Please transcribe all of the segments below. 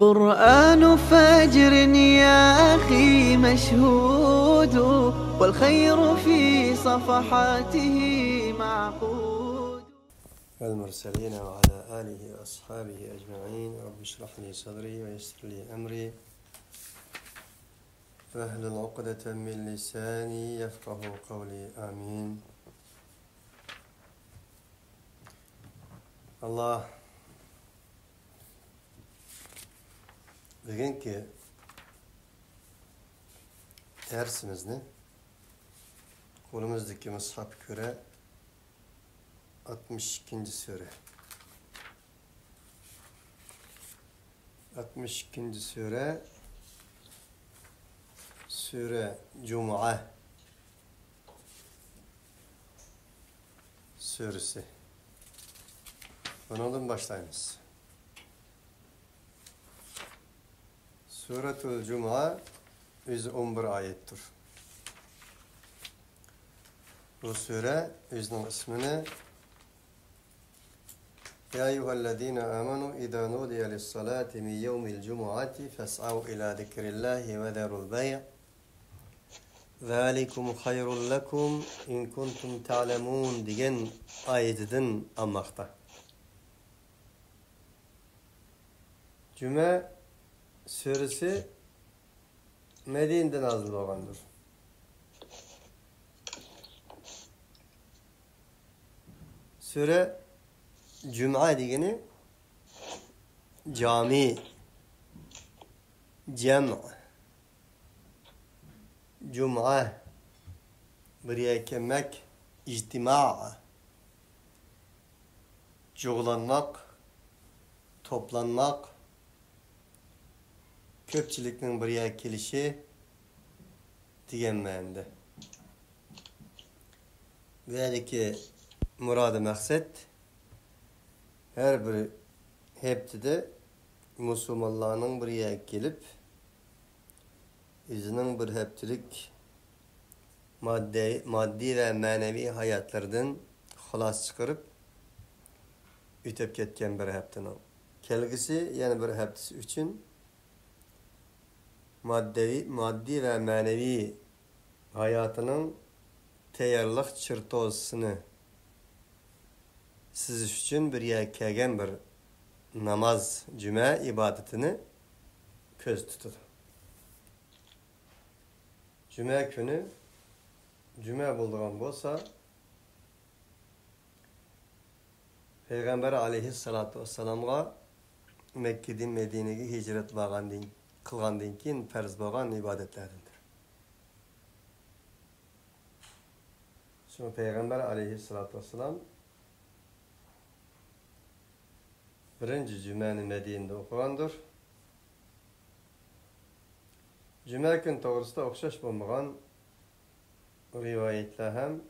قرآن فجر يا أخي مشهود والخير في صفحاته معقود. والمرسلين وعلى آله وأصحابه أجمعين. رب اشرح لي صدري ويسر لي أمري واحلل عقدة من لساني يفقه قولي. آمين. Allah bugünkü dersimizni kolumuzdaki mushaf göre 62. sure. 62. sure Sure Cuma suresi. Bundan başlayınız. Suratul Cuma 111 ayettir. Bu sure özünün ismini Ya eyyühellezine amenu idâ nudiye lissalâti min yevmil cumuati fes'av ila zikrillahi ve zerul bey' zâlikum hayrun lekum in kuntum ta'lemûn diyen ayetinden almakta. Cuma suresi Medine'den nazil olandır. Sure Cuma degeni cami, cem, Cuma, bir kelmek, ictima, çoğlanmak, toplanmak, köpçülükün bir kelişi diyen ma'nada. Buradaki muradı maksat her bir heptide Müslümanların buraya gelip izinin bir heptilik maddi ve manevi hayatlardan xalas çıkarıp ütep ketken bir heptinin kelgisi yani bir heptisi için maddi ve manevi hayatının teyarlıq çırtozunu siz için bir kelgen bir namaz, cuma ibadetini köz tutur. Cuma günü cuma bulduğun bolsa Peygamber aleyhissalatu vesselam'a Mekke'den Medine'ye hicret kılgandan keyin farz bolgan ibadetlerindir. Şu Peygamber aleyhissalatu vesselam birinci cüməni Medine'de okugandır. Cuma gün doğrusunda okşaş bulmagan rivayetler hem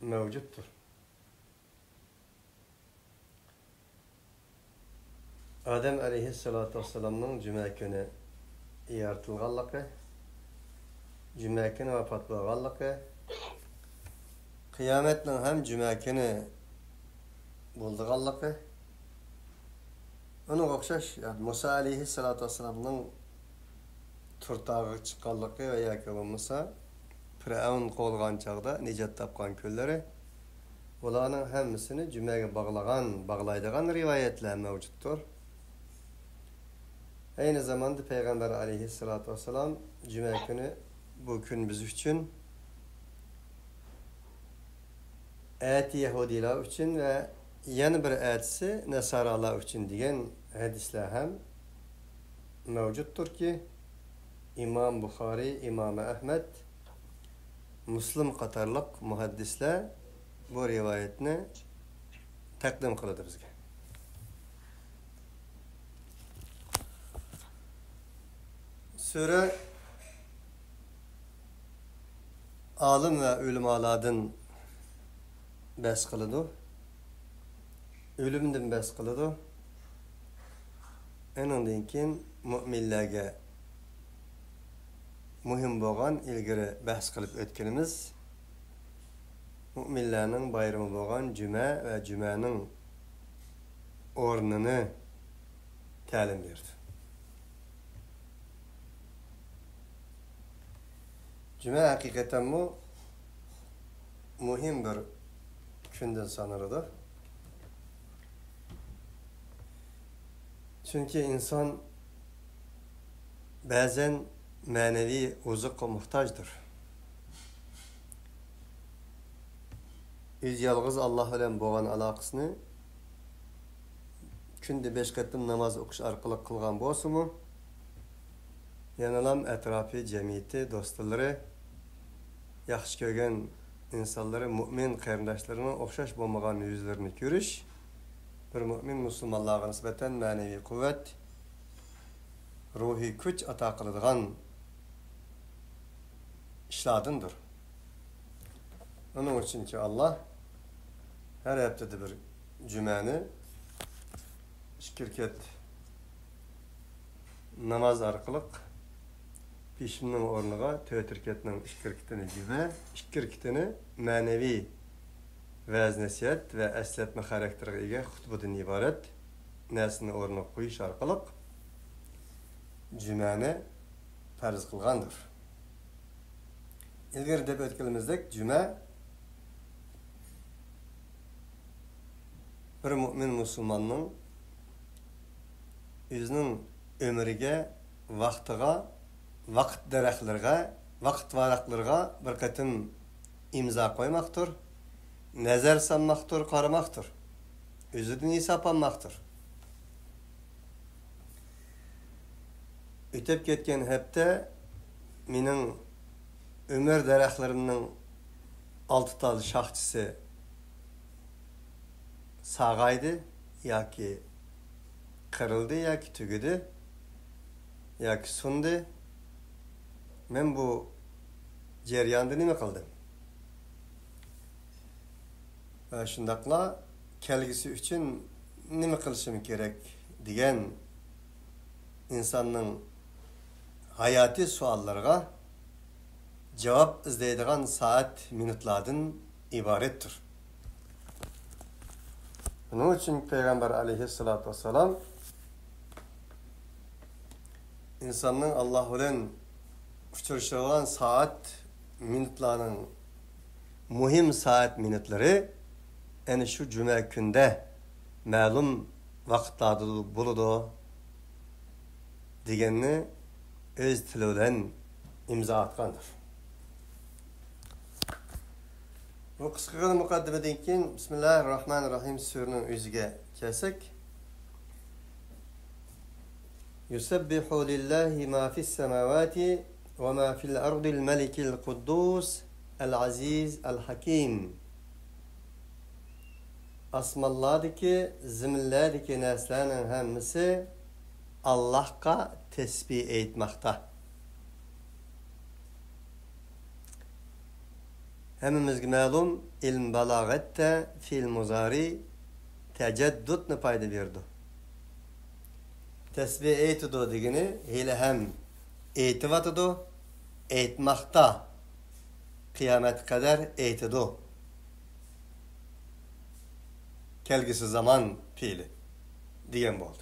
mevcuttur. Adem aleyhissalatu vesselam'nın cuma günü yaratılganlığı, cuma günü vefat bolganlığı, kıyametnin hem cuma günü bulduğanlığı, onun okşaş, yani Musa aleyhissalatu vesselam'nın turtağı çıkanlığı veya ki olmasa Firavun qolgan çağda nicat tapkan kölleri olanın hemmisini cümleye bağlaydıgan rivayetler mevcuttur. Aynı zamanda Peygamber aleyhissalatu vesselam cuma günü bu gün biz için ayet Yahudiler için ve yeni bir ayetisi Nasaralar için diyen hadisler hem mevcuttur ki İmam Bukhari, İmam Ahmed, Müslim qatarlıq muhaddisler bu rivayetini takdim kılıdı bizge. Sure alim ve ulemalardan bes kılıdı. Ölümden bes kılıdı. Ondan keyin müminlerge muhim bolgan ilgiri bahs kılıp ötkenimiz müminlerning bayrami bolgan cuma ve cumanın o'rnini ta'lim berdi. Cuma hakikaten bu muhim bir günden sanırdı. Çünkü insan bazen manevi ozuqa muhtaçtır. Öz yalğız Allah bilen boğan alaqısını günde 5 qatim namaz okuş arqılı qılgan bolsumu, yanalam etrafı, cemiyeti, dostları, yaxşı görgen insanları, mümin qarindaşlarının oxşaş bolmagan yüzlerini görüş, bir mümin musulmanlarga nisbeten manevi kuvvet, ruhi güç ata qıladigan işladındır. Onun için ki Allah her haftada bir cüməni şirket namaz arqılıq peşimnin ornuğa tötürketinin işkirketini cümə, işkirketini manevi vəz nəsiyyət və əsletmə xarakterə ega xutbudan ibarət nəsini ornuğa qoyuş arqılıq cüməni farz qılğandır. İlgari deb ötkənimizdək cümə bir mümin musulmanның özünün ömrüge, vaktıga, vakit dereklerine, vakit varaqlarına bir qatım imza koymaktır, nazar sanmaktır, qaramaktır, özüdün hesap almaktır. Ötep ketken hepte menin ömür dereklerimnin 6 tane şahçısı sağaydı, ya ki kırıldı, ya ki tügüdü, ya ki sundu. Ben bu ceryanda nime kıldım? Şundakla kelgisi için nime kılışım gerek diyen insanın hayati suallarına cevap izleydiğin saat minutlardan ibarettir. Bunun için Peygamber aleyhissalatu vesselam insanın Allah ile uçuruşulan saat minutlarının muhim saat minutları yani şu cuma günde malum vakitlerde buludu diyenini öz tiliyle imza atkandır. Bu kısa mukaddimeden keyin Bismillahirrahmanirrahim sürünün özüge kelsek. Yusabbihu lillahi ma fis semavati ve ma fil ardil melikil kuddus el aziz el hakim. Asmallardaki, zimillardaki neslerin hemmisi Allah'a tesbih etmekte. Hemimizge ma'lum ilm balagette fiil muzari tecaddudni payda berdi. Tesbih eytidu degini hele hem eytivatıdu, eytmakta kıyamet kadar eytidu. Kelgisi zaman fiili diyen oldu.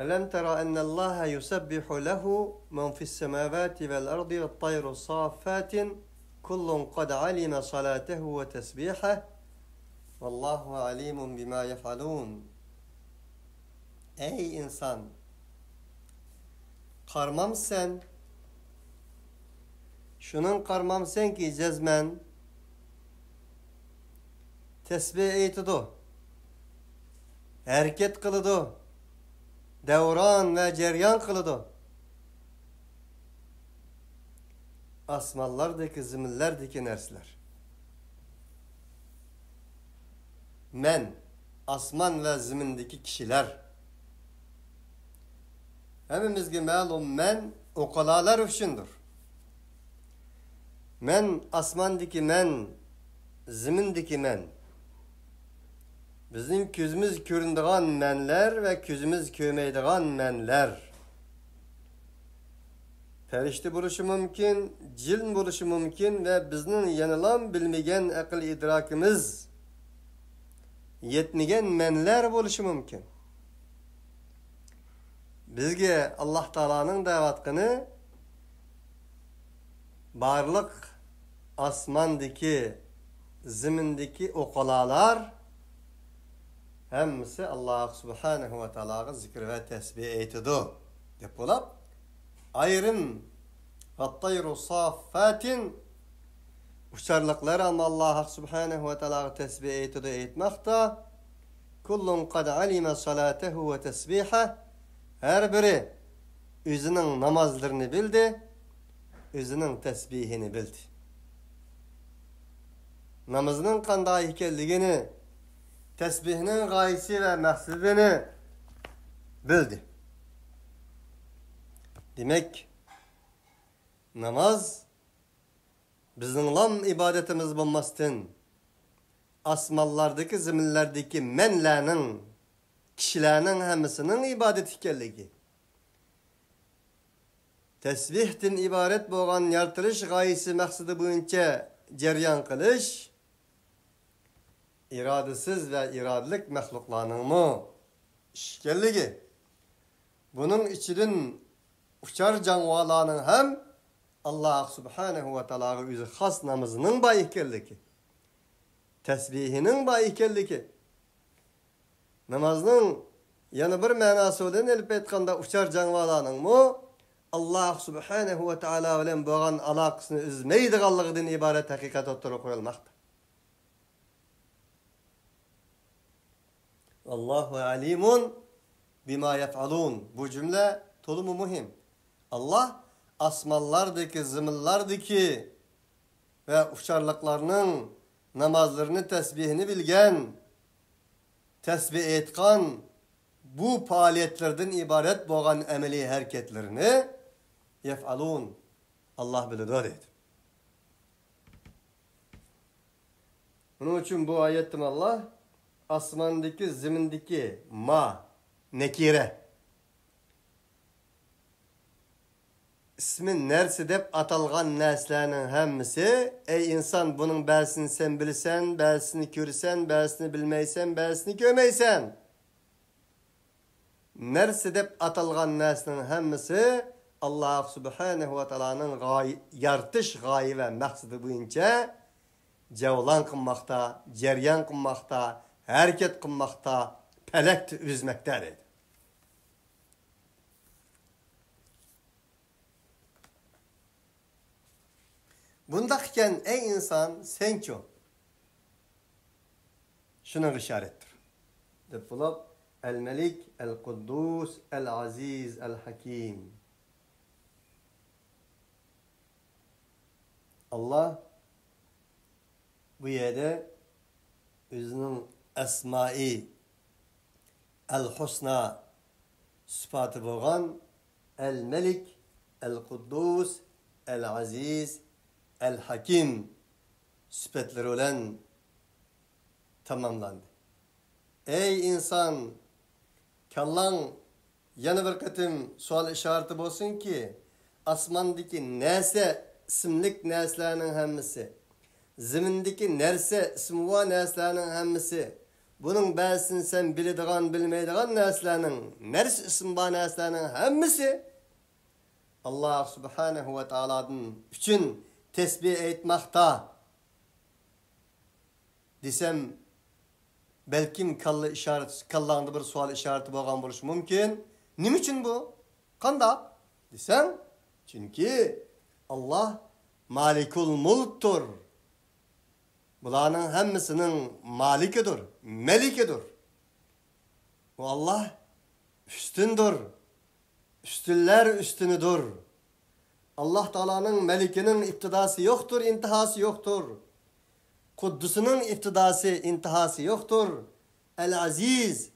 ألم تر أن الله يسبح له من في السماوات والأرض والطير صافات كل قد علم صلاته وتسبيحه والله عليم بما يفعلون. Ey insan! Qarmam sen, şunun qarmam sen ki cezmen tesbih eytidu, hareket kılıdu, devran ve ceryan kılıdı. Asmallardaki, zimillerdeki nersler. Men, asman ve zimindeki kişiler. Hemimizge ma'lum men okalalar üçündür. Men, asmandaki men, zimindeki men. Bizim közümüz köründüğün menler ve közümüz kömeydiğin menler. Ferişte buluşu mümkün, ciln buluşu mümkün ve biznin yanılan bilmegen akıl idrakimiz yetmegen menler buluşu mümkün. Bizge Allah Taala'nın davatqını barlık asmandaki, zimindeki okalalar hemmisi Allah subhanahu ve ta'ala zikir ve tesbih eytidu. Dep olap, ayrım At-tayru saffatin uçarlıklar ama Allah subhanahu ve ta'ala tesbih eytidu eytmekta. Kullun kad alime salatehu ve tesbihah. Her biri özünün namazlarını bildi, özünün tesbihini bildi. Namazının kanday ikenligini, tesbihinin gayesi ve maksadını bildi. Demek namaz bizning lam ibadetimiz bulmasın. Asmallardaki, ziminlerdeki menlerinin, kişilerinin hemmisinin ibadet ikenligi. Tesbihtin ibaret boğan yartırış gayesi maksadı boyunca ceryan kılış, iradesiz ve iradelik mehluklarının mı işkenligi. Bunun içinin uçar canvalarının hem Allah subhanahu ve ta'ala özü has namazının bayikelliği, tesbihinin bayikelliği, namazının yanı bir manası olan elip etkanda uçar canvalarının mı Allah subhanahu ve ta'ala ile boğan alakasını üzmeydiğallıqdan ibaret hakikat oturup koyulmakta. Allahu alimun bima yef'alun. Bu cümle tolumu mühim. Allah asmallardaki, zimillardaki ve uçarlıklarının namazlarını, tesbihini bilgen, tesbih etkan, bu faaliyetlerden ibaret boğan emeli hareketlerini yef'alun. Allah bilir dedi. Bunun için bu ayettim Allah asmandaki, zimindeki ma, nekire ismin nersi dep atalgan neslerinin hemmisi, ey insan bunun belsini sen bilsen, belsini körsen, belsini bilmeysen, belsini görmeysen. Nersi dep atalgan neslerinin hemmisi Allah subhanahu ve ta'ala'nın yartış gayi ve maksadı boyunca cevlan kılmakta, ceryan kılmakta, hareket kılmakta, pelek üzmektedir. Bundayken ey insan sen çok. Şuna işarettir. Depolab el-Melik, el-Kuddus, el-Aziz, el-Hakim. Allah bu yerde özünün esma-i el-Husna sıfatı boğan el-Melik, el-Kuddus, el-Aziz, el-Hakim sıfatları olan tamamlandı. Ey insan, kallan yana bir katım sual işareti olsun ki asmandaki nese isimlik neslerinin hemmisi, zimindeki nerse ismuva neslerinin hemmisi, bunun belsini sen bildiğin bilmeydiğin neslerinin, nerse isimva neslerinin hemmisi Allah subhanahu ve ta'ala'nın için tesbih etmekta desem belki kallağında bir sual işareti boğan buluş mümkün. Nim için bu? Kanda? Desem çünkü Allah malikul mulktur. Bularının hemmisinin malikidir, melikidir. Bu Allah üstündür. Üstünler üstünüdür. Allah Teala'nın melikinin iptidası yoktur, intihası yoktur. Kuddusunun iptidası, intihası yoktur. El-Aziz,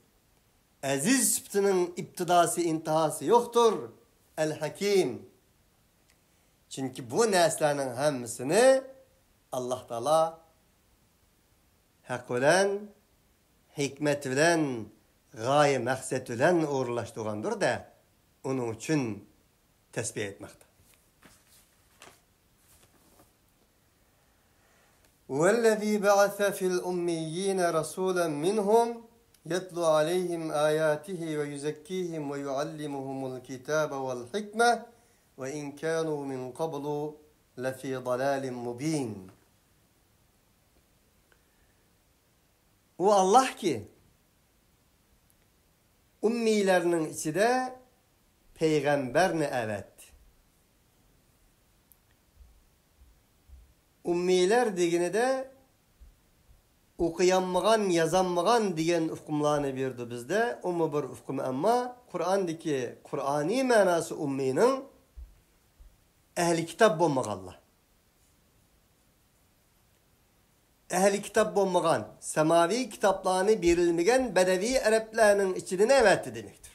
aziz sıfatının iptidası, intihası yoktur. El-Hakim. Çünkü bu neslerin hemmisini Allah Teala hak olan, hikmet bilen, gaye maksat bilen uğurlaştırgandır da onun için tesbih etmekte. وَالَّذ۪ي بَعَثَ فِي الْأُمِّيِّينَ رَسُولًا مِّنْهُمْ يَتْلُ عَلَيْهِمْ آيَاتِهِ وَيُزَكِّيهِمْ وَيُعَلِّمُهُمُ الْكِتَابَ وَالْحِكْمَةَ وَإِنْ كَانُوا مِنْ قَبْلُ lefi dalalin mubin. O Allah ki ummilerinin içinde peygamberini evet. Ummiler digini de okuyanmağan, yazanmağan diyen hükümlerini verdi bizde. Ummi bir hüküm ama Kur'an'daki Kur'ani manası umminin ehli kitap olmağanlar. Ehli kitap olmağan, semavi kitaplarını verilmeyen bedevi Araplarının içine evet demektir.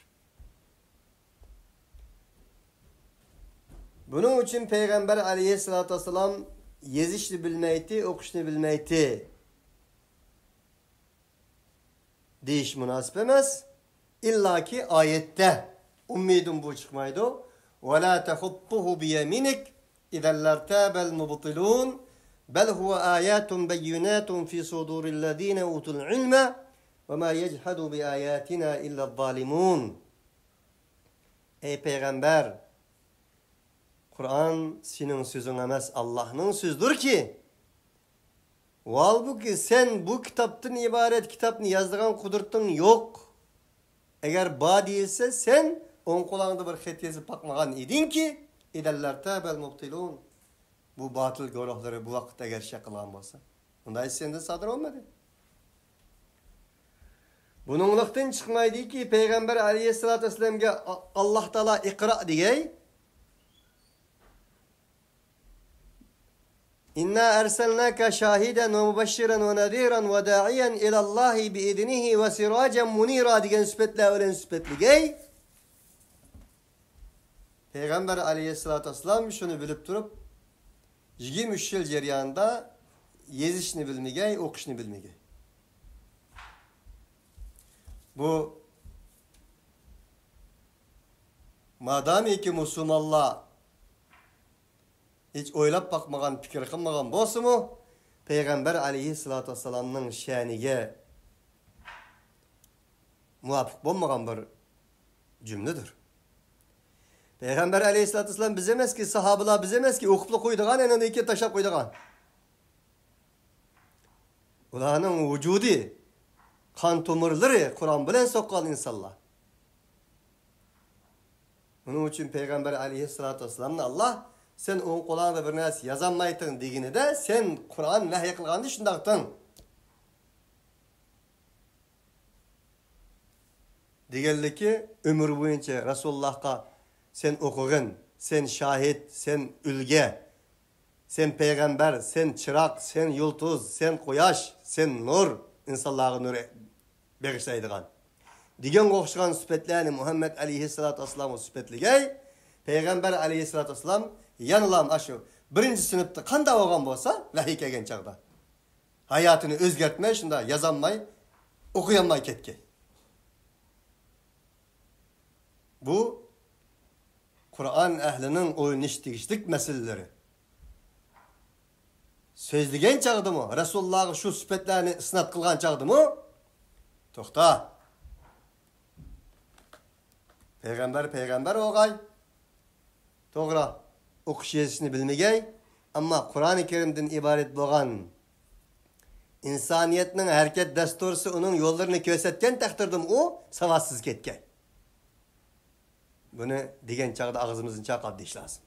Bunun için Peygamber aleyhissalatü vesselam yazışını bilmeydi, okuşunu bilmeydi. Değiş münasip emez. İlla ki ayette ummidun bu çıkmaydı. وَلَا تَخُطُّهُ بِيَمِنِكَ اِذَا لَرْتَابَ الْمُبْطِلُونَ بَلْ هُوَ آيَاتٌ بَيِّنَاتٌ فِي صُدُورِ الَّذ۪ينَ اُوتُوا الْعِلْمَ وَمَا يَجْحَدُ بِآيَاتِنَا اِلَّا الظَّالِمُونَ. Ey Peygamber! Kur'an senin sözün emez, Allah'ın sözdür ki. Halbuki sen bu kitaptan ibaret kitapını yazdığın kudurtun yok. Eğer ba değilse sen on kulağında bir xet yazıp bakmagan idin ki iderler tabel mubtilun. Bu batıl görühleri bu vakitte gerçek kılan olsa. Bunda hiç sende sadır olmadı. Bununluktan çıkmaydı ki Peygamber aleyhissalatü vesselam'a Allah Teala ikra diye İnna erselnâke şahiden ve mübeşşiren ve nediren ve da'iyen ilallahi biiznihi ve siracen munira diyen süpetle ölen süpetli. Peygamber aleyhissalatü vesselam şunu bilip durup 23 yıl ceryanında yazışını bilmegey, okuşunu bilmegey. Bu madami ki Müslümanlar hiç oylap bakmagan, fikir kılmagan bolsa mu? Peygamber aleyhissalatü vesselam'ın şanige muvafık olmagan bir cümledir. Peygamber aleyhissalatü vesselam bize emez ki, sahabeler bize emez ki, okuplu koyduğun, enine iki taşak koyduğun. Ulanın vücudi, kan tomirleri Kur'an bilen sokkal insanlar. Bunun için Peygamber aleyhissalatü vesselam'la Allah sen on kulağında bir nas yazanmaytın degini de sen Kur'an vahiy kılgandı şundaqtın. Degeldi ki ömür boyunca Resulullah'a sen okuğun, sen şahit, sen ülge, sen peygamber, sen çırak, sen yıldız, sen koyaş, sen nur, insanlığa nur bağışlaydıgan. Degen okşugan süpetlerini Muhammed aleyhissalatü vesselam'ı süpetligey, Peygamber aleyhissalatü vesselam yanılam aşu. Birinci sınıfta kanda oğan bolsa vahiy kelgen çağda. Hayatını özgertmey, şunda yazanmay, okuyanmay ketke. Bu Kur'an ehlinin oynıştıgışlık meseleleri. Sözlügen çağdı mı? Resulullah'ı şu süpetlerini ısnat kılgan çağdı mı? Toxta. Peygamber oğay. Doğru. Okuş yazısını bilmegey, ama Kur'an-ı Kerim'den ibaret boğan insaniyetinin hareket dastursu onun yollarını kösetken takdirdim o savatsız ketken. Bunu degen çağda ağzımızın çaqab deyiş lazım.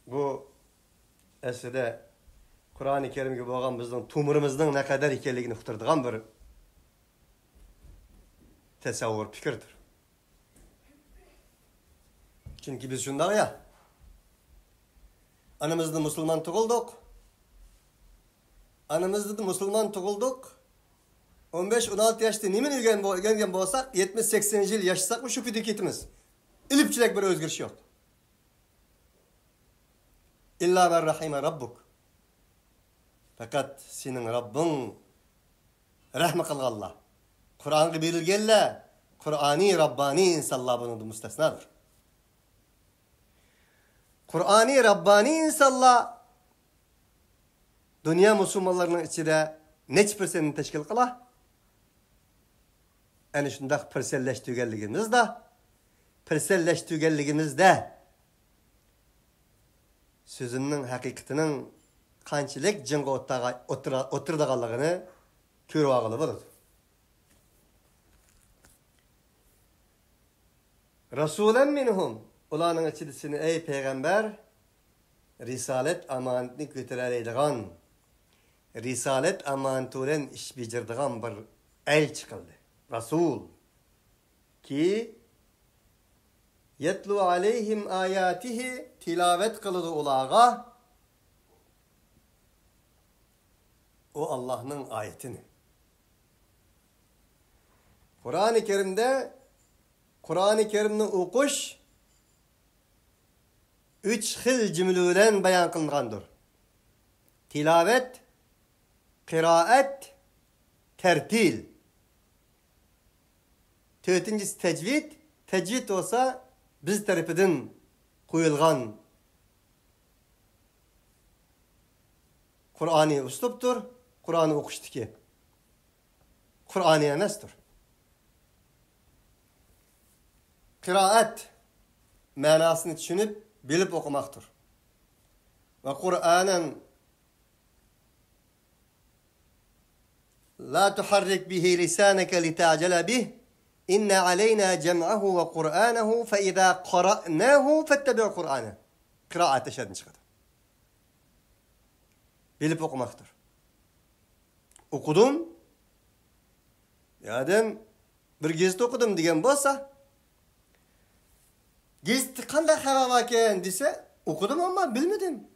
Bu eserde Kur'an-ı Kerim'e boğan bizden tumurumuzdan ne kadar ikenligini uqtırdıgan bir tesavvur fikirdir. Çünkü biz şundan ya, anamızda Müslüman tuğulduk. Anamızda Müslüman tuğulduk. 15-16 yaşta nemin gelgen bolsak, 70-80 yıl yaşasak mı şu fidiketimiz? İlipçilek bir özgürüş yok. İlla ben rahime rabbuk. Fakat senin Rabbin rahme kılgallah. Kur'an'ı bilgelle, Kur'ani Rabbani insanlar bunun da müstesnadır. Kur'ani Rabbani insanlar dünya Müslümanlarının içinde neç %'ni teşkil kılar? Ana shundaq pirselleştirganligimizde sözünün haqiqatinin qanchalik jinga o'tirdiganligini ko'rib olg'ili bo'ladi. Rasulan minhum, ularning ichidisini ey payg'ambar, risolat amonatini ko'taradigan, risolat amonati bilan ish bajaradigan bir elchi qildi. Rasul ki yetlu aleyhim ayatihi, tilavet kılıdı ulağa o Allah'ın ayetini. Kur'an-ı Kerim'ni okuş 3 xil cümleyle bayan kılıngandır. Tilavet, kıraat, tertil. Dördüncüsü tecvid. Tecvid olsa biz tarafından koyulgan Kur'an'ı usluptur. Kur'an'ı okuştu ki. Kur'an'ı emestir. Kıraat manasını düşünüp bilip okumaktır. Ve Kur'an'ın la tuharrik bihi lisaneke li ta'cele bih İnne aleyna cem'ahu ve Kur'anahu fe izâ qara'nâhu fettebi' Kur'an'ı. Kıraat eşedin çıkıdı. Bilip okumaktır. Okudum. Yadım bir gizli okudum diyen bolsa gizli qanday xabar varken dese okudum ama bilmedim.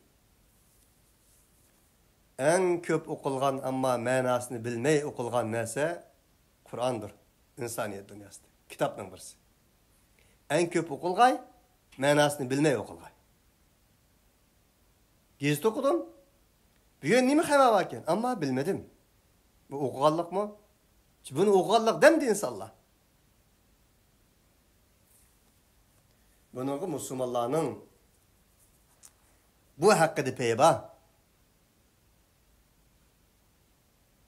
En köp okulgan ama manasını bilmey okulgan neyse Kur'an'dır. İnsaniyet dünyasında. Kitapның birisi. En köp okulgay, manasını bilmey okulgay. Gezdi okudum. Bugün nime xabar varken ama bilmedim. Bu okuganlık mı? Bunu okuganlık demdi insanlar. Bunun Müslümanların bu hakkıda peyba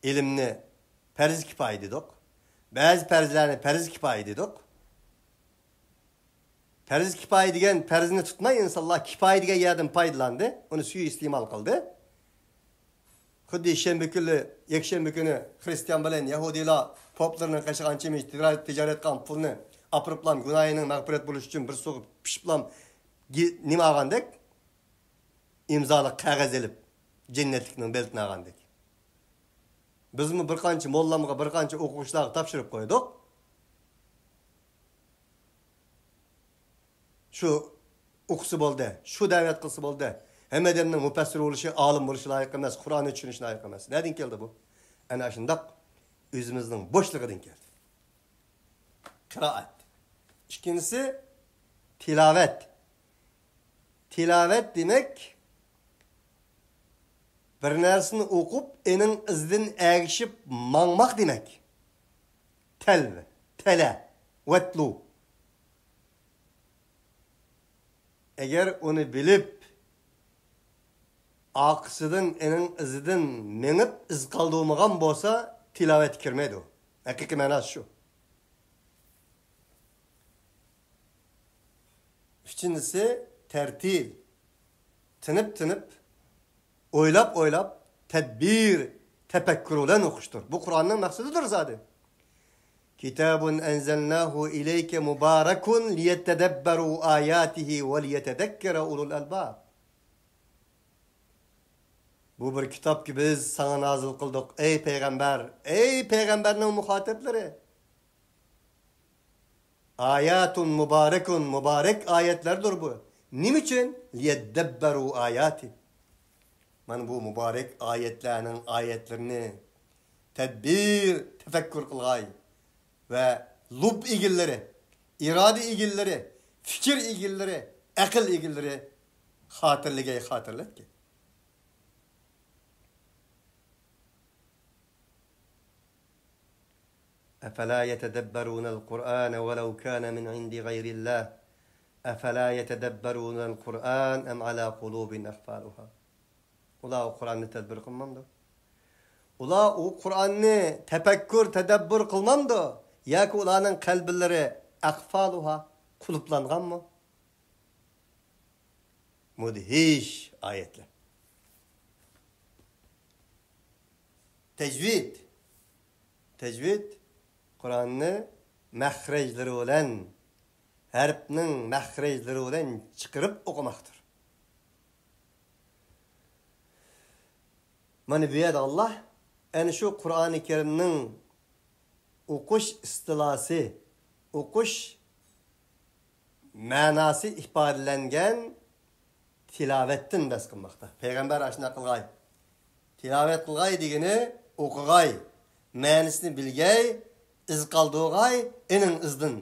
ilimni perz kifayi dedik. Bazı perzlerini perz kifayi dedik. Perz kifayi degen perzini tutmayın insanlar kifayi degen yerden paydalandı. Onu suyu istimal kıldı. Xuddi şembe günü Hristiyan bilen Yahudiler poplarının kaşıgançıymış ticaret kan pulunu apırıplam günahının mağfiret buluş için bir soğup pişiplam nime ağandık? İmzalı kağız elip cennetlikinin beltine ağandık. Biz mi bir qancha mollamıga bir qancha o'quvchilarga topshirib qo'ydik. Shu o'qisi bo'ldi, shu da'vat qilsa bo'ldi. Hammadan mufassir bo'lishi, olim bo'lishi loyiq emas, Qur'onni tushunishi loyiq emas. Nereden keldi bu? Ana shundaq o'zimizning bo'shligidan keldi. Qiraat. İkincisi tilavet. Tilavet demek bir narsani o'qib, enin izdan ergishib mangmaq demek. Tele, vatlu. Eğer onu bilip aqsıdan enin izidan menip iz qaldırmagan bolsa tilavet kirmeydi o. Haqiqiy manası şu. Üçüncüsü tertil. Tınıp oylap tedbir, tefekkür olan okuştur. Bu Kur'an'ın maksadıdır zaten. Kitabun enzelnahu ileyke mübarekun liyettedebberu ayatihi ve liyetedekkere ulul albab. Bu bir kitap ki biz sana nazil kıldık. Ey peygamber, ey peygamberin muhatapları. Ayatun mübarekun, mübarek ayetlerdir bu. Nim için? Liyettedebberu ayati. Man bu mübarek ayetlerini tedbir, tefekkür kılgay ve lub igilleri, irade igilleri, fikir igilleri, akıl igilleri hatırlat ki. أفلا يتدبرون القرآن ولو كان من عند غير الله أفلا يتدبرون القرآن أم على قلوب أقفالها. Ula o Kur'an'ı tedbir kılmamdı. Ula o Kur'an'ı tefekkür, tedebbür kılmamdı. yoki ularning qalblari aqfaluha quluplanganmi? Mudhish ayetler. Tecvid. Tecvid Kur'an'ı mahrejleri olan, harfning mahrejleri olan çıkarıp okumaktır. Mana bu yerda Allah ana shu Qur'oni Karimning o'qish istilasi, o'qish ma'nosi ifodalangan tilovatdan bas qilmoqda. Payg'ambar ashuna qilg'ay. Tilovat qilg'ay degani o'qig'ay, ma'nosini bilgay, iz qoldirg'ay, ening izdin.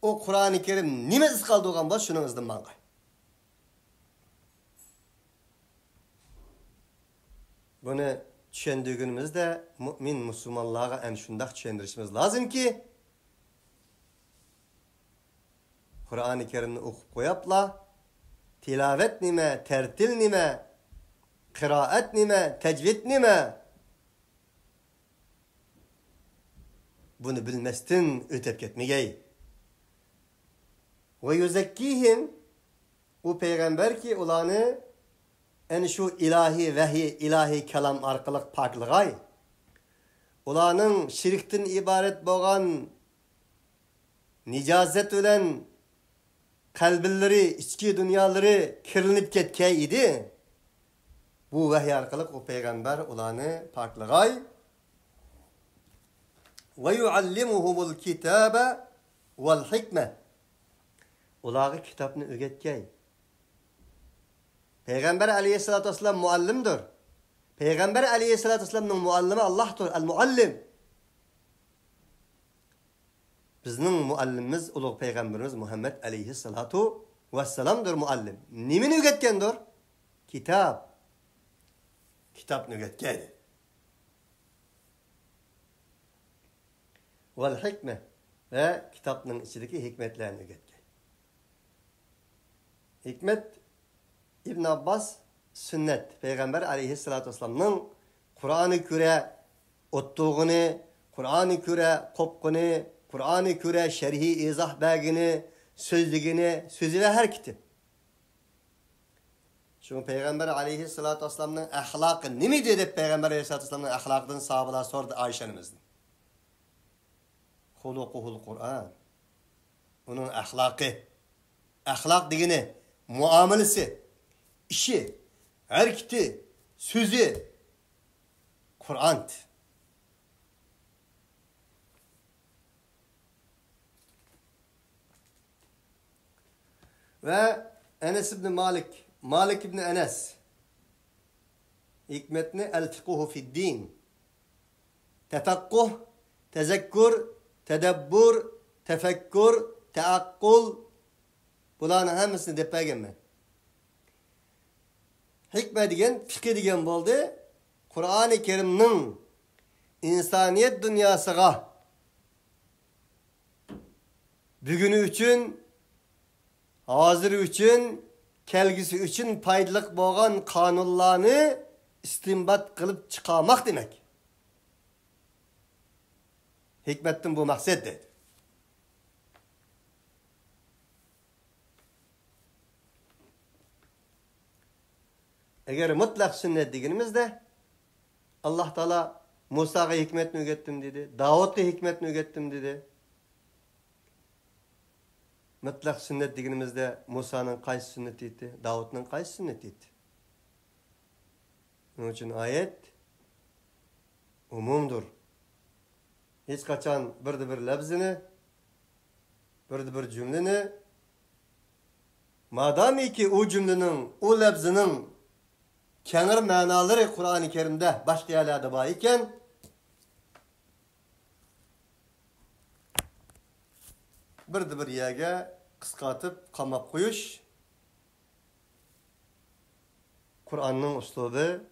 O Qur'oni Karim nima iz qoldirgan bo'lsa, shuning izdan mang'ay. Bunu tushundiğimizde mümin Müslümanlara en şundak tushundirishimiz lazım ki Kur'an-ı Kerim'ni okup koyapla tilavet nime, tertil nime, kıraat nime, tecvid nime bunu bilmezden ötep ketmegey. Ve yüzekkihim o peygamber ki olanı en şu ilahi vahiy, ilahi kelam arkalık paklıgay. Ulanın şirkten ibaret boğan nicazet ölen kalbilleri, içki dünyaları kirlenip ketkey idi. Bu vahiy arkalık o peygamber ulanı paklıgay. Ve yuallimuhumul kitabe vel hikme. Ulağı kitabını ögetkey. Peygamber aleyhissalatü vesselam muallimdir. Peygamber aleyhissalatü vesselam'ın muallimi Allah'tır. El-muallim. Bizning muallimimiz ulug' peygamberimiz Muhammed aleyhissalatu vesselam'dır muallim. Nimini öğretkendir? Kitap. Kitapni öğretken. Vel hikme. Ve kitapның içindeki hikmetlerini öğretken. Hikmet İbn Abbas sünnet. Peygamber aleyhissalatü vesselam'ın Kur'an-ı Küre ottuğunu, Kur'an-ı Küre kopkunu, Kur'an-ı Küre şerhi izah belgini, sözlüğünü, sözü ve hareketi. Çünkü Peygamber aleyhissalatü vesselam'ın ahlakı neydi deyip Peygamber aleyhissalatü vesselam'ın ahlakından sahabeler sordu Ayşe'mizden. Hulukuhul Kur'an. Onun ahlakı. Ahlak degeni muamelesi. İşi, hareketi, sözü, Kur'an. Ve Enes ibn Malik, Malik ibn Enes, hikmetini el-fikuhu fid-din. Tefekkuh, tezekkur, tedebbur, tefekkur, teakkul, bularning hammasini deb berganman. Hikmet degen, fikir degen bo'ldi. Qur'oni Kerimning insoniyat dunyosiga buguni uchun, hozir uchun, kelgusi uchun foydali bo'lgan qonunlarni istinbat qilib chiqarmoq demak. Hikmetdan bu maqsad dedi. Eğer mutlak sünnet degenimizde Allah Teala Musa'ya hikmetini öğrettim dedi. Davud'a hikmetini öğrettim dedi. Mutlak sünnet degenimizde Musa'nın qaysi sünnetiydi, Davud'un qaysi sünnetiydi. Onun için ayet umumdur. Hiç kaçan bir lafzini, bir cümleni madami ki o cümlenin, o lafzının kenar manaları Kur'an-ı Kerim'de başka yerlerde var iken bir yerge kıskatıp kamap koyuş Kur'an'ın uslubu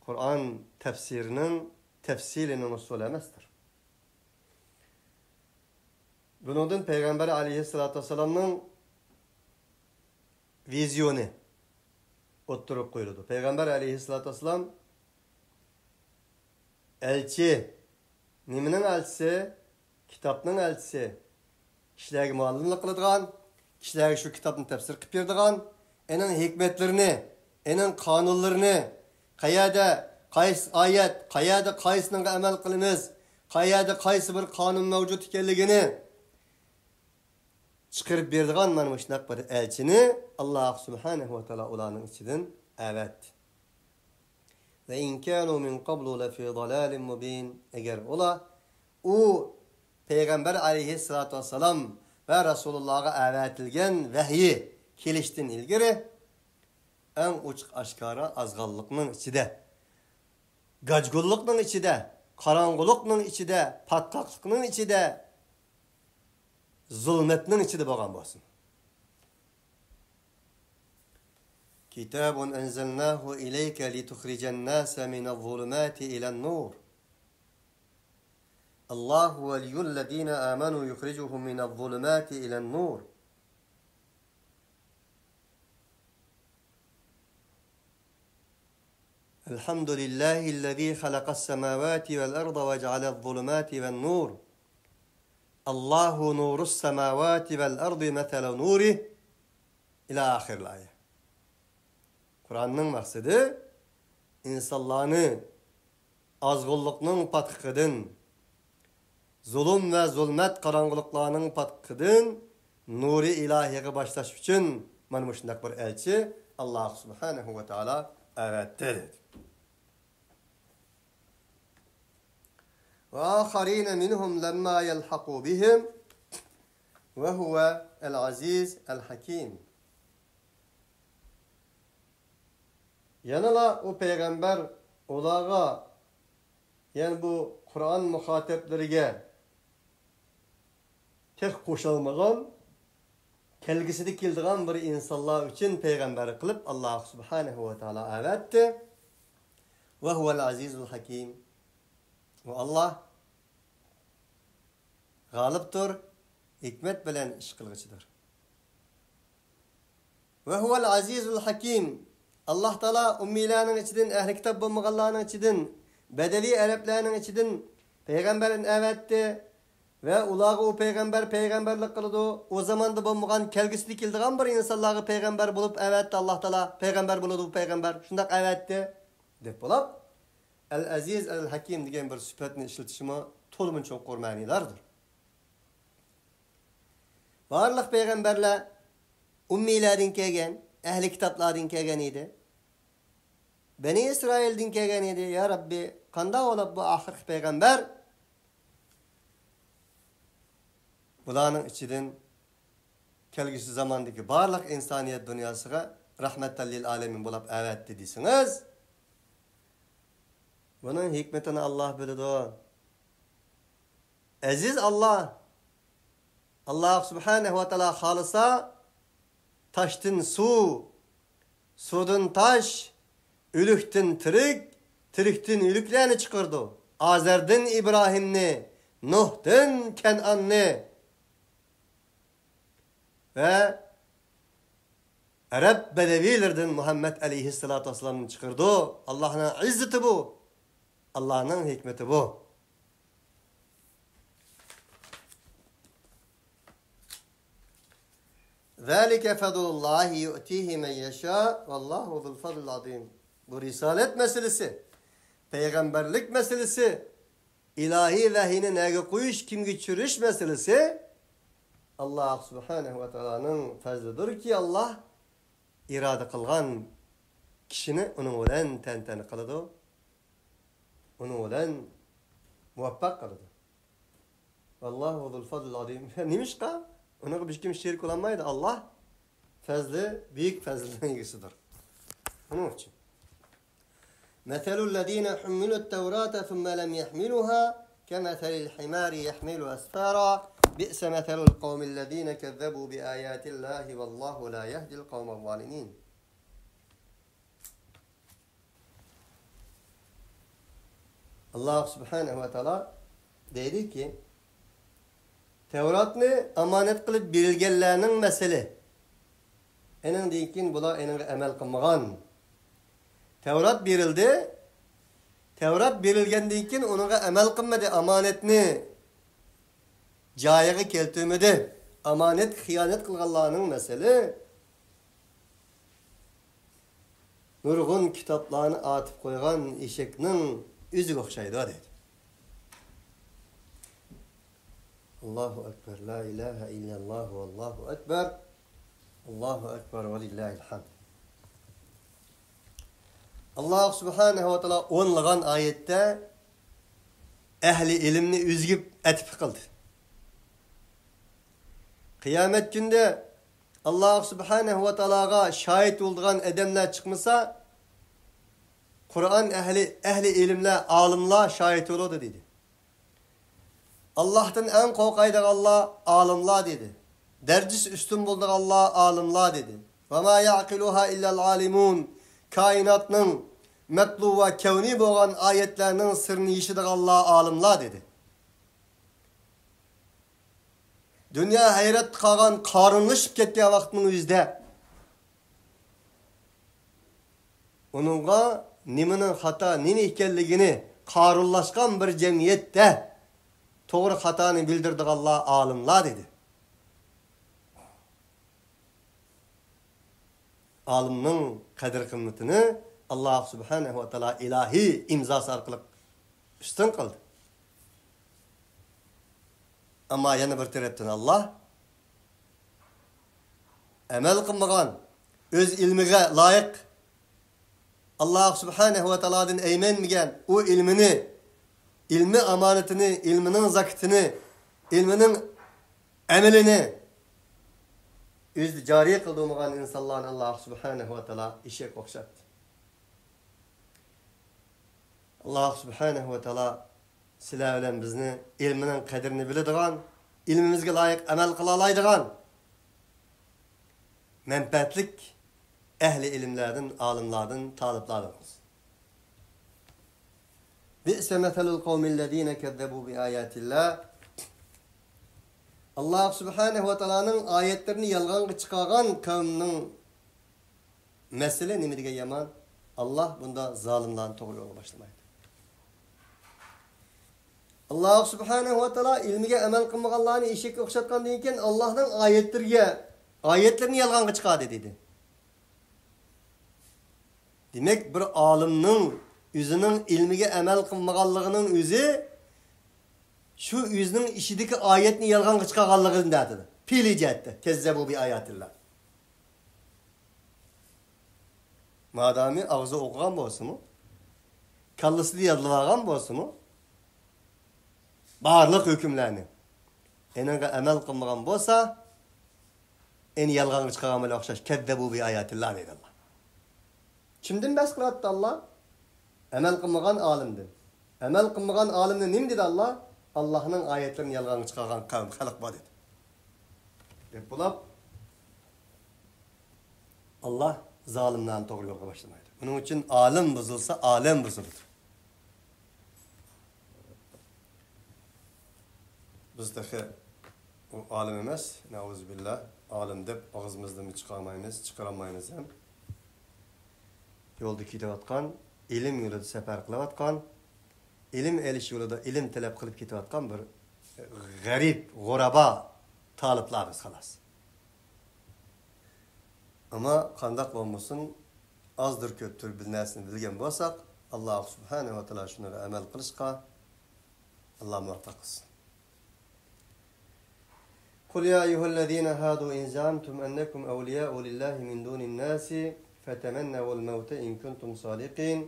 Kur'an tefsirinin tefsilinin usulü emestir. Bunun Peygamber aleyhissalatü vesselam'ın vizyonu oturup koyuldu. Peygamber aleyhissalatü vesselam elçi, niminin elçisi? kitapning elchisi, kishilarga muallimlik qiladigan, kishilarga shu kitobni tafsir qilib beradigan, ening hikmatlarini, ening qonunlarini, qayerda qaysi oyat, qayerda qaysiniga amal qilamiz, qayerda qaysi bir qonun mavjud ekanligini chiqarib beradigan mana shunday bir elchini Alloh subhanahu va taolo ularning ichidan avatdi. Ve in kanu min qablu la fi dalalin mubin. Eğer ola o Peygamber aleyhissalatu vesselam ve Resulullah'a avatilgen vahyi kelishtin ilgari en uçuk aşkara azgınlıkның içinde, gacgulluqның içinde, karangılıqның içinde, patkaklıqның içinde, zulmetning içinde bo'lgan bo'lsin. Kitabun enzelnahu ileyke litukhrijan nasa minadh-dhulumati ilan-nur. Allahu veliyyullezina amanu yukhrijuhum minadh-dhulumati ilan-nur. Elhamdülillahi'llezî halakas-semâvâti vel-arda ve ceale'z-zulumâti ven-nur. Allahu nurus-semâvâti vel-ardi mesele nûrih ila ahiril ayet. Kur'an'ın maksadı insanlarını azgınlıkның patkıdın, zulüm ve zulmet karangılıklarının patkıdın nuri ilahiye başlaş için manmışındak bir elçi Allah subhanahu ve teala evet dedi. Ve âkharîne minhum lemmâ yelhaqû bihim ve huve el-aziz el-hakim. Yanıla o peygamber olağa yani bu Kur'an muhateplerine tek koşulmagan kelgisini kildiğen bir insanlar için peygamber kılıp Allah subhanahu ve teala evetti. Ve huvel azizul hakim. Ve Allah galiptir, hikmet bilen iş kılgıçıdır. Ve huvel azizul hakim. Allah Teala ummilerinin içinden, ehli kitap bulmağanlarının içinden, bedevi Araplarının içinden peygamberin evetti ve ulağı o peygamberlik kıldı. O zaman da bulmağan kelgisini kildiğen bir insanları peygamber bulup evetti Allah Teala. Peygamber buludu bu peygamber. Şundak evetti. Dep bulup El-Aziz El-Hakim diyen bir süpetini işletişime tolumun çok kormanilardır. Varlık peygamberle ummilerin kegen, ehli kitapların kelgen idi. Beni İsrail'den kelgen idi. Ya Rabbi, kanda olup bu ahir peygamber? Bulanın içinden kelgisi zamandaki barlıq insaniyet dünyasına rahmetten lil alemin bulup evet dediysiniz. Bunun hikmetini Allah bildi. Aziz Allah. Allah subhanahu ve teala halisa taştın su, sudun taş, ülüktin tirik, tiriktin ülüklerini çıkardı. Azer'den İbrahim'ni, Nuh'den Kenan'ni ve Arap bedevilerden Muhammed aleyhissalatu vesselam'ını çıkardı. Allah'ın izzeti bu. Allah'ın hikmeti bu. ذَٰلِكَ فَضُلُ اللّٰهِ يُؤْتِيهِ مَنْ يَشَاءُ وَاللّٰهُ ذُو الْفَضْلِ الْعَظِيمِ. Bu risalet meselesi, peygamberlik meselesi, ilahi vahiyini nege koyuş, kim geçiriş meselesi Allah subhanahu ve teala'nın fazlıdır ki Allah irade kılgan kişini onun olan tenteni kılıdı. Onun olan muvaffak kılıdı. Vallahu zul fadlil azim. Neymiş ka? Ona bir kim şirk olanmaydı. Allah fazlı, büyük fazlının ilgisidir. Onun için. Meselü'l-lezîne hummilû't-tevrâte thumme lem yahmiluhâ kemeselil-himâri yahmilu asfârâ bi'se meselul kavmillezîne kezzebû biâyâtillâhi vallâhu lâ yehdil kavme'z-zâlimîn. Allah subhanahu ve teala dedi ki Tevrat'ni amanet kılıp bilgenlerinin mesele. Enin deykin bula enin emel kılmağan. Tevrat birildi. Tevrat birilgen deykin onunla emel kılmadı amanetini. joyiga keltirmadi. Amanet xiyonat qilganlarning masali nurg'un kitoblarni atib qo'ygan eshakning o'ziga o'xshaydi dedi. Allohu akbar, la ilaha illalloh va Allohu akbar. Allohu akbar va lillahil hamd. Allah subhanahu wa taala o'nlagan oyatda ahli ilmni o'zgib atib qildi. Qiyomat kunida Allah subhanahu wa taolaga shohid bo'lgan odamlar chiqmasa, Qur'on ahli ilmlar, olimlar shohid bo'ladi dedi. Allah'tan en qo'rqaydiganlar olimlar dedi. Darajasi ustun bo'lganlar olimlar dedi. Va ma yaqiluha illa al-alimun. Kainatning matlu va kavni bo'lgan oyatlarning sirrini yeshadiganlar olimlar dedi. Dünya hayrat qolgan, qorinlashib ketgan vaqtning o'zida uningga nimaning xato, nima ekanligini qorinlashgan bir jamiyatda to'g'ri xatoni bildirdiganlar olimlar dedi. Alimning qadr qimmatini Allah subhanahu wa taala ilahi imzosi orqali ustun qildi. Ama yana bir tarafdan Allah amal qilmagan, o'z ilmiga loyiq Allah subhanahu wa taoladan aymanmagan o ilmini, ilmi amanatini, ilminin zakatini, ilminin amelini o'zi joriy qildigan insonlarni Allah subhanahu wa taolo eshak o'xshatdi. Allah subhanahu wa taolo sizlar bilan bizni ilminin qadrini biladigan, ilmimizga loyiq amal qila oladigan manfaatlik ahli ilmlardan, olimlardan, taliblardan qilsin. Bi'sa masalul qavmillazina kazzabu bi ayatillah. Allah subhanahu wa taolaning oyatlarini yolg'onga chiqargan qavmning masala nima degan yomon? Allah bunda zolimlarni to'g'ri yo'lga boshlamaydi. Allah subhanahu wa taala ilmiga amal qilmaganlarni eshakka o'xshatgandan keyin Allohning oyatlarini yolg'onga chiqardi dedi. Demek bir olimning o'zining ilmiga amal qilmaganligining o'zi şu o'zining ishidagi oyatni yolg'onga chiqarganligidan dedi. Pilijatda kazzabu bi ayatillah. Madami og'zi o'qigan bo'lsa-mu, kallasida yodlagan bo'lsa-mu, barliq hukmlarni enaga amal qilmagan bo'lsa, en yolg'onga chiqargan bilan o'xshash kazzabu bi ayatillah dedi Allah. Kimdan bas qilyapti Allah? Amal qilmagan olimdan. Amal qilmagan olimni nima dedi Allah? Allah'ın ayetlerini yalg'onga chiqargan qavm xalq bor dedi. Deb bo'lib Allah zolimlarni to'g'ri yo'lga boshlamaydi. Buning uchun olim buzilsa, olam buziladi. Bizdagi u olim emas, nauzubillah, olim deb og'zimizdan chiqarmaymiz, chiqaramaymiz ham. Yo'lda ketayotgan, ilm yo'lida safar qilayotgan, ilim elish yo'lida ilim talab qilib ketayotgan bir g'arib, g'uraba taliblarimiz xolos. Ama qandaq bo'lmasin, azdır ko'pdir bir narsani bilgan bo'lsak, Alloh subhanahu va taolo shunga amal qilishga Alloh muvaffaq qilsin. Qul ya ayyuhallazina hadu in zamtum annakum awliya'u lillahi min dunin nasi fatamannaw al-mauta in kuntum sadiqin.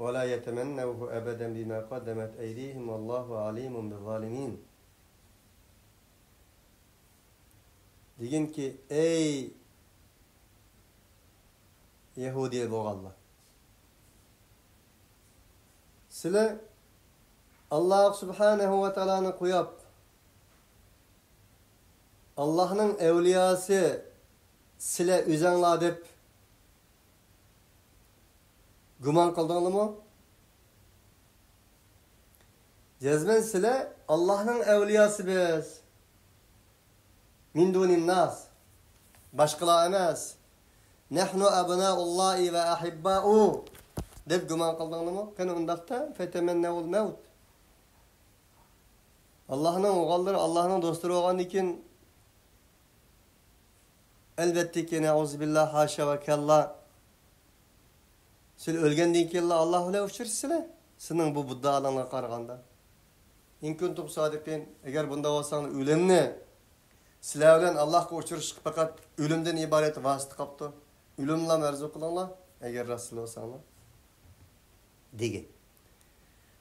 ولا يتمنوه أبدا بما قدمت أيديهم والله عليم بالظالمين. Deyin ki ey Yahudi bo'lganlar. Sizlar Allah subhanahu va taoloni qo'yib Allah'ның evliyası sizlar o'zinglar deb Guman kıldığını mı? Cezmen sile Allah'ın evliyası biz. Min dunin nas. Başkalar emez. Nehnu abnaullahi ve ahibba'u. Deb guman kıldığını mı? Kene undakta fetemennevul mevt. Allah'ın oğulları, Allah'ın dostları olan için elbette ki neuzubillah haşa ve kella siz ölgenden keyin Allah ile uçursizlar. Sizning bu Budda alanga qaraganda. In kuntum sadiqin, agar bunda bo'lsangiz o'limni sizlar bilan Allohga uçurush faqat o'limdan iborat vosita qolibdi. O'limla arzu qilinglar, agar rasul bo'lsanglar. Degan.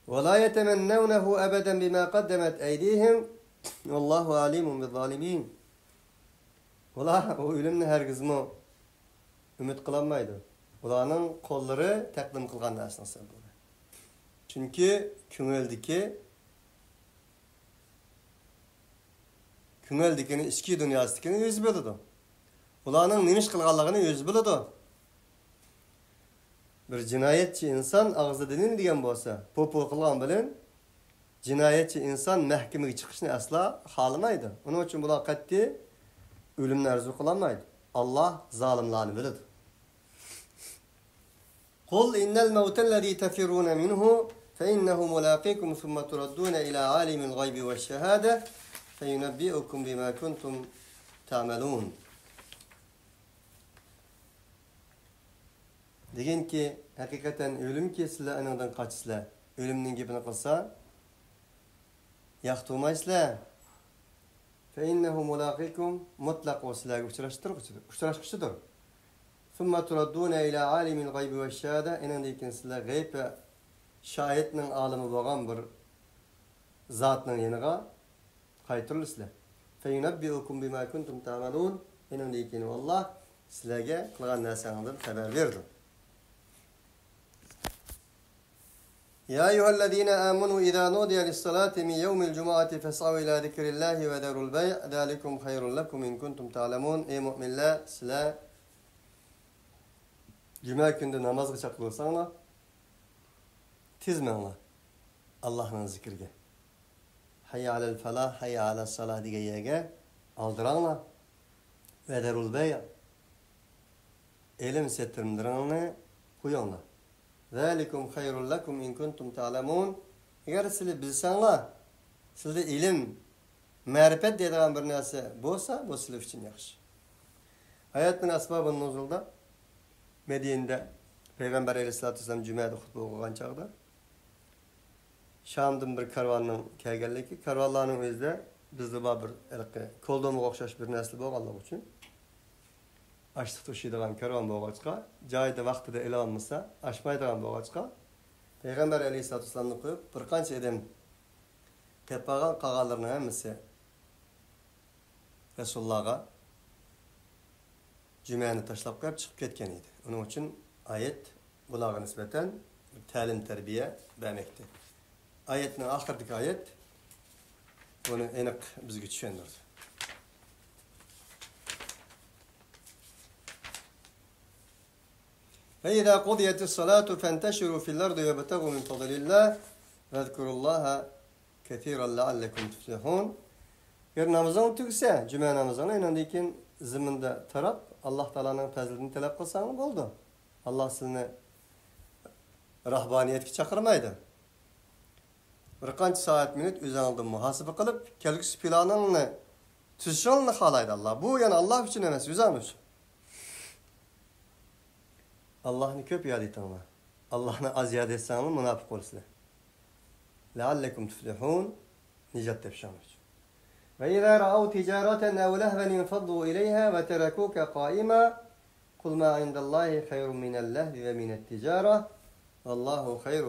Ve la yetemennevnehu ebeden bima qaddemet eydihim. Vallahu alimun bizzalimin. Ular o ölümni hergizmi ümit kılanmaydı. Ularning qo'llari taqdim qilgan narsasi bu. Chunki ko'ngildikini ichki dunyosidagini o'zi biladi. Ularning nima ish qilganligini o'zi biladi. Bir jinoyatchi inson og'zida nima degan bo'lsa, po'pol qilgan bilan jinoyatchi inson mahkamaga chiqishni asla xohlamaydi. Uning uchun bular qat'iy o'limni arzu qilolmaydi. Alloh zolimlarni biladi. Qul innal mawtallazi tafiruna minhu fa innahu mulaqikum thumma turadduna ila alimil ghaybi wash shahada fayunabbi'ukum bima kuntum ta'malun. Degan ki hakikaten ölüm ki sizlar anidan qaçsizlar. Ölümning gapini qilsa yaqtumaysizlar. Fa innahu mulaqikum mutlaq sizlarga uchrashqichidir. Thumma turadduna ila alimil ghaybi wash shahada. Enandan sizlar g'ayb va shohidning olimi bo'lgan bir zotning yeniga qaytirilisizlar. Fa yunabbi'ukum bima kuntum ta'malun. Enandan Alloh sizlarga qilgan narsangizdan xabar berdi. يا أيها الذين آمنوا إذا نودي للصلاة من يوم الجمعة فاسعوا إلى ذكر الله وذروا البيع ذلكم خير لكم إن كنتم تعلمون. Ey müminler, sizler Cuma günde namazga çaqırılsanlar tezmanglar Allah'ın zikriga. Hayya alel falah, hayya alel salah degan yerga aldiranglar. Vadarul bay' ilm setirmdiringlarni qo'yinglar. Zalikum hayrul lakum in kuntum ta'lamun. Agar sizlar bilsanglar, sizda ilm, ma'rifat deydigan bir narsa bo'lsa, bu sizlar uchun yaxshi. Hayotning asbobin nuzulda Medine'de Peygamber Aleyhisselatü Vesselam Cuma'da xutba o'qigan chog'da Şam'dan bir karvanning kelganligi, karvanlarning o'zida bizda bir ko'ldomaga o'xshash bir narsa bo'lganligi uchun açlık to'shiydigan karvan bo'lg'achqa, joyida vaqtida ila olmasa, ashmaydigan bo'lg'achqa Peygamber Aleyhisselatü Vesselamni qo'yib, bir qancha odam tepagan qolganlarning hammasi Resulullah'a Cuma'ni tashlab qo'yib chiqib ketgan edi. Onun için ayet bularga nisbeten ta'lim terbiye vermekte. Ayetning oxiridagi ayet bunu aniq bizga tushundirdi. فإذا قضيت الصلاة فانتشروا في الأرض وابتغوا من فضل الله واذكروا الله كثيرا لعلكم تفلحون. Eğer namazın tükse, cuma namazına inandıkken ziminde taraf Allah Teala'nın fazilini talep kılsanız oldu. Allah sizni rahbaniyetga chaqirmaydi. Bir qancha soat minut o'zingizdan muhasaba qilib, kelgusi planingni tuzishni xohlaydi Allah. Bu yana Allah uchun emas, o'zing uchun. Allah'ni ko'p yod etinglar. Allah'ni az yod etsangiz munofiq bo'lsizlar. La'allakum tuflihun, nijot topishamiz. وإذا رأوا تجارة أو لهوا انفضوا إليها وتركوك قائما قل ما عند الله خير من اللهو ومن التجارة والله خير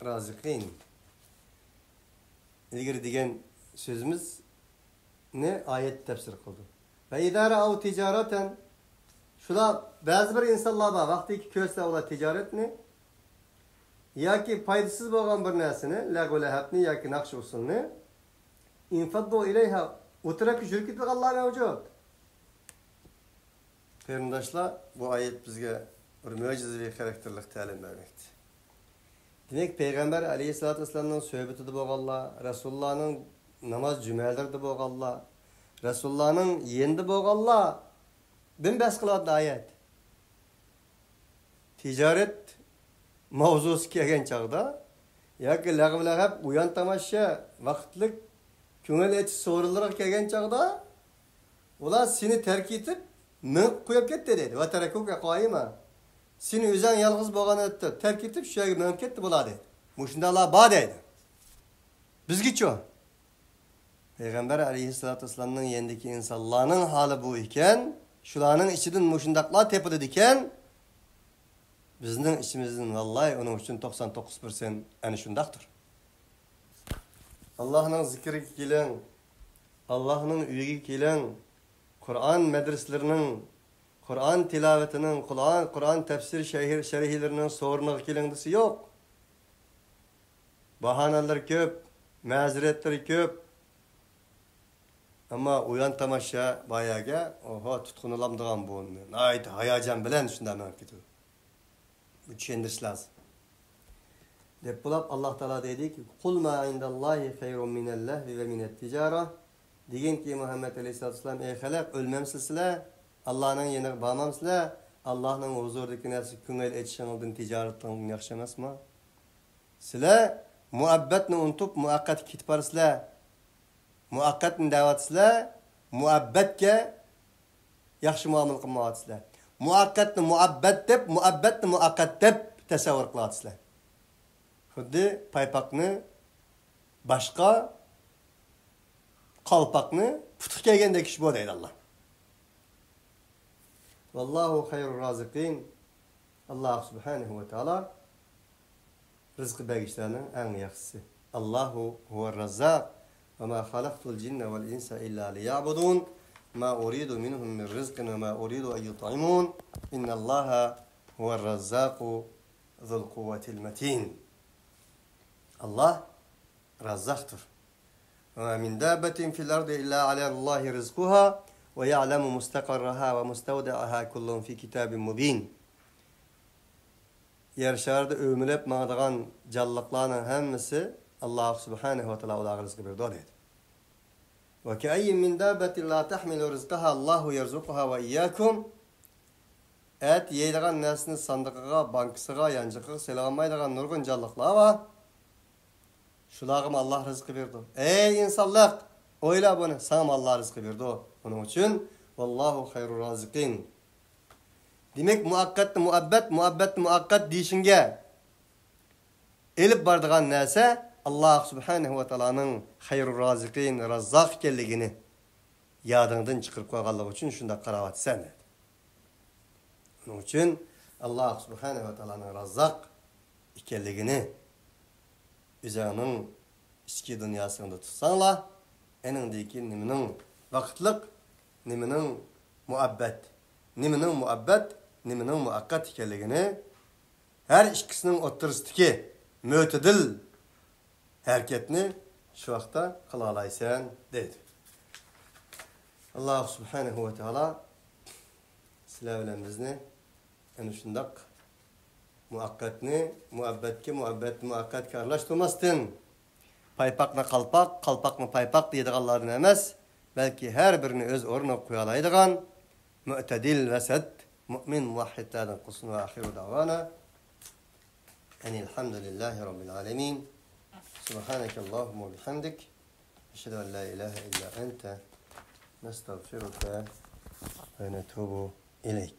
رازقين. İlgili degan sözümüz ne ayet tefsir kıldı. Ve idâ ra'av ticareten şular bazı bir insanlar var vaktiki kösle ola ticaretni yoki faydasız bo'lgan bir narsani lag'u lahabni yoki naqsh usulni infaddu ilayha o'tirib yurib ketganlar mavjud. Qarindoshlar, bu ayet bizga bir mo'jizaviy xarakterlik ta'lim bermoqda. Demek Peygamber Aleyhisselatü Vesselam'ın söhbetide bo'lganlar, Resulullah'ın namaz cümelerinde bo'lganlar, Resulullah'ın yendi bo'lganlar bin bas qiladi ayet. Ticaret mavzusi kelgan chog'da yoki lag'v lahab uyan tamasha vaqtlik Köngel eti so'rilarak kelgan chaqda ular seni terk etib, minib qo'yib ketdi dedi. Va tarakuka qoyima. Seni o'zing yolg'iz bo'lganingda terk etib, shu yerga minib ketdi bo'ladi. Mushundalar bor dedi. Bizgacha Peygamber aleyhissalatu vesselam'ın yendeki insanların hali bu iken, şularının içinden mushundaqlar tepildi iken, bizning içimizden vallahi onun için 99% ana shundaqdir. Allah'ın zikriga keling, Allah'ın uyiga keling, Kur'an medreslerinin, Kur'an tilavetinin, Kur'an tefsir şerihlerinin soruniga keling desi yok. Bahanalar köp, maziretler köp. Ama uyan tamasha bayaga, oho tutqunulamdigan bu. Ayt hayajon bilan shunda men ketadi. Bu tushundirish lazım. Deb bulab Allah Taala deydi ki: "Qul ma indallahi hayrun minal-lahvi ve minat-tijara." Degan ki Muhammed Aleyhisselatü Vesselam: "Ey xalq, ölmemsizlar, Allah'ın yanına bormamsizlar, Allah'ın huzuridagi narsa ko'ngil etishingizdan tijoratdan yaxshi emasmi? Sizlar muhabbatni unutib, muaqqat ketib borsizlar. Muaqqatni da'vatsizlar, muhabbatga yaxshi muomala qilmayapsizlar. Muaqqatni muhabbat deb, muhabbatni muaqqat deb tasavvur qilyapsizlar. Xuddi paypoqni boshqa qalpoqni putuq kelgandek ish bo'ladi Allah. Vallahu hayrur raziqin. Allah subhanahu va taala rizq bergishlarning eng yaxshisi. Allahu huvar razzaq. وما خلقت الجن والإنس إلا ليعبدون ما أريد منهم من رزق وما أريد أن يطعمون إن الله هو الرزاق ذو القوة المتين. الله رزقتر وما من دابة في الأرض إلا على الله رزقها ويعلم مستقرها ومستودعها كل في كتاب مبين. Yer şarda ömülep mağdağan canlıklarının hemmisi Allah subhanahu wa ta'ala ola rızkı bir dedi. Ve ke'ayyin min dabbetin la tahmilu rizqaha Allahu yerzuquha ve iyyakum. Et yeydiğen nesini sandıqıga, bankısıga, yancıqıga selamaydiğen nurgun canlıklar var. Şulağım Allah rızkı verdi. Ey insanlık! Oyla bunu. Sana Allah rızkı verdi. Onun için Vallahu hayrur raziqin. Demek muakkatni muabbet, muabbetni muakkat deyişinge elip bardıgan nese Allah subhanahu wa ta'ala'nın hayrur raziqin, razzaq ekenligini yadından çıkırıp koyganlığı için şunda qaravat sen dedi. Onun için Allah subhanahu wa ta'ala'nın razzaq ekenligini üzerinin içki dünyasında tutsanlar enindeki niminin vakitlik, niminin muabbet, niminin muakkat ekenligini her ikisinin oturustiki mütedil hareketini şu vakta kılalaysan dedi. Allah subhanahu ve teala sizler bilen bizni en şundak muakkatni muakkat karlaştırmasın. Paypakla kalpak, kalpakla paypak deydiğanların emez. Belki her birini öz oruna koyalaydıgan mü'tedil ve sed mü'min muvahhidlerden kusun ve ahiru davana enilhamdülillahi rabbil alemin. Subhaneke Allahumma bihamdik. Eşhedü en la ilahe illa ente nestağfiruke ve netubu ileyk.